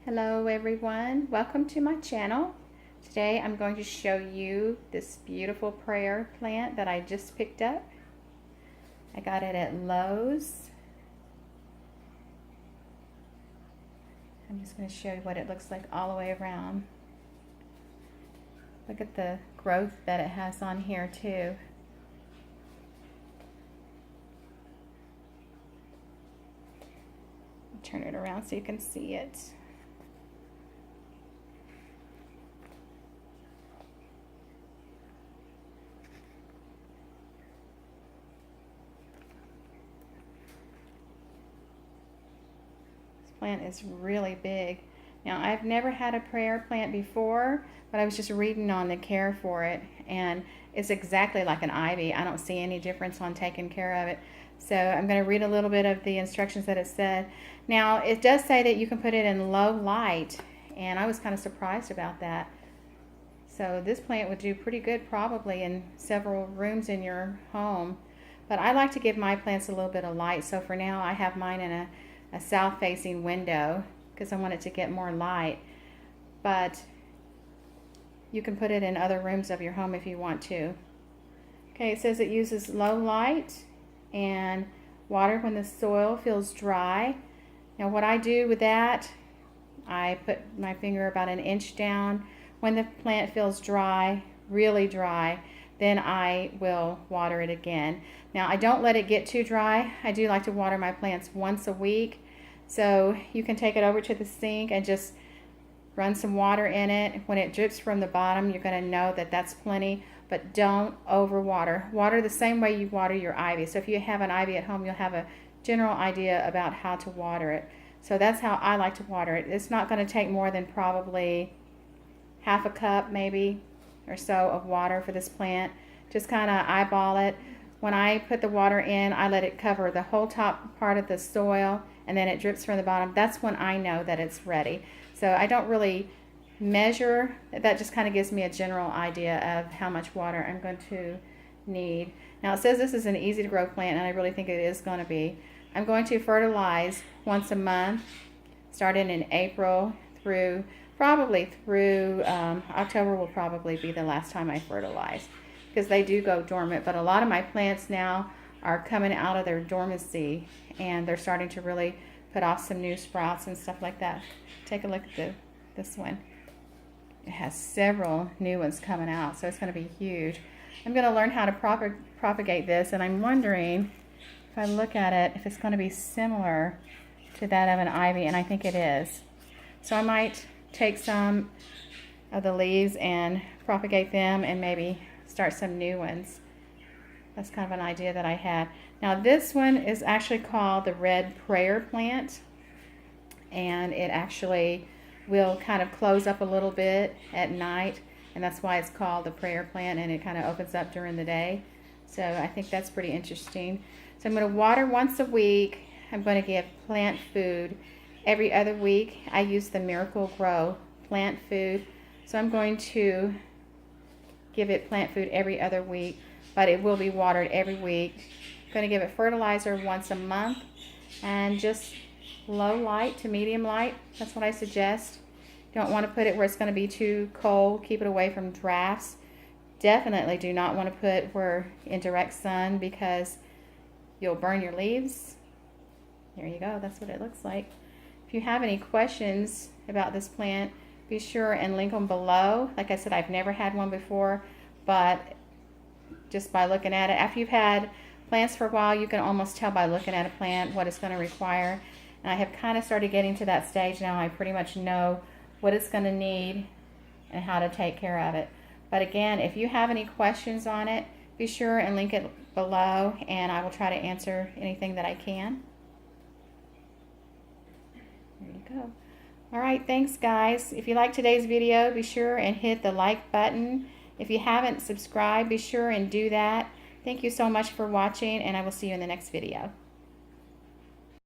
Hello everyone, welcome to my channel. Today I'm going to show you this beautiful prayer plant that I just picked up. I got it at Lowe's. I'm just going to show you what it looks like all the way around. Look at the growth that it has on here too. Turn it around so you can see it. Plant is really big. Now, I've never had a prayer plant before, but I was just reading on the care for it, and it's exactly like an ivy. I don't see any difference on taking care of it. So I'm going to read a little bit of the instructions that it said. Now, it does say that you can put it in low light, and I was kind of surprised about that. So this plant would do pretty good probably in several rooms in your home. But I like to give my plants a little bit of light, so for now I have mine in a south-facing window because I want it to get more light, but you can put it in other rooms of your home if you want to. Okay, it says it uses low light and water when the soil feels dry. Now what I do with that, I put my finger about an inch down. When the plant feels dry, really dry, then I will water it again. Now I don't let it get too dry. I do like to water my plants once a week. So you can take it over to the sink and just run some water in it. When it drips from the bottom, you're going to know that that's plenty, but don't overwater. Water the same way you water your ivy. So if you have an ivy at home, you'll have a general idea about how to water it. So that's how I like to water it. It's not going to take more than probably half a cup maybe or so of water for this plant. Just kind of eyeball it. When I put the water in, I let it cover the whole top part of the soil, and then it drips from the bottom. That's when I know that it's ready. So I don't really measure. That just kind of gives me a general idea of how much water I'm going to need. Now it says this is an easy to grow plant, and I really think it is going to be. I'm going to fertilize once a month, starting in April through October will probably be the last time I fertilize, because they do go dormant. But a lot of my plants now are coming out of their dormancy, and they're starting to really put off some new sprouts and stuff like that. Take a look at this one. It has several new ones coming out, so it's going to be huge. I'm going to learn how to propagate this, and I'm wondering if I look at it, if it's going to be similar to that of an ivy, and I think it is. So I might take some of the leaves and propagate them and maybe start some new ones. That's kind of an idea that I had. Now this one is actually called the red prayer plant, and it actually will kind of close up a little bit at night, and that's why it's called the prayer plant, and it kind of opens up during the day. So I think that's pretty interesting. So I'm going to water once a week. I'm going to give plant food every other week. I use the Miracle Grow plant food, so I'm going to give it plant food every other week, but it will be watered every week. I'm going to give it fertilizer once a month, and just low light to medium light. That's what I suggest. You don't want to put it where it's going to be too cold. Keep it away from drafts. Definitely do not want to put where in direct sun, because you'll burn your leaves. There you go. That's what it looks like. If you have any questions about this plant, be sure and link them below. Like I said, I've never had one before, but just by looking at it, after you've had plants for a while, you can almost tell by looking at a plant what it's going to require. And I have kind of started getting to that stage now. I pretty much know what it's going to need and how to take care of it. But again, if you have any questions on it, be sure and link it below, and I will try to answer anything that I can. There you go. All right, thanks guys. If you like today's video, be sure and hit the like button. If you haven't subscribed, be sure and do that. Thank you so much for watching, and I will see you in the next video.